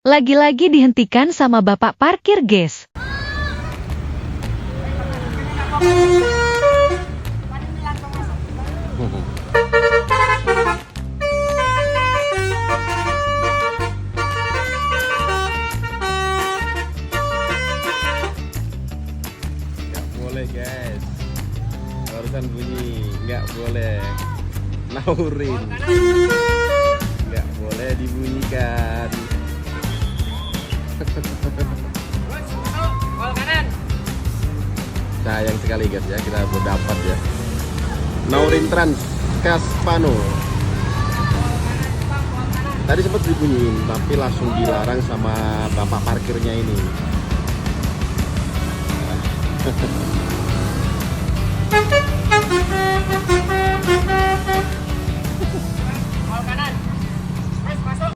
Lagi-lagi dihentikan sama bapak parkir, guys. Nggak boleh guys, barusan bunyi nggak boleh naurin, nggak boleh dibunyikan. Sayang sekali guys ya, kita belum dapat ya naurin Trans Kaspano. Tadi sempat dibunyiin tapi langsung dilarang sama bapak parkirnya ini.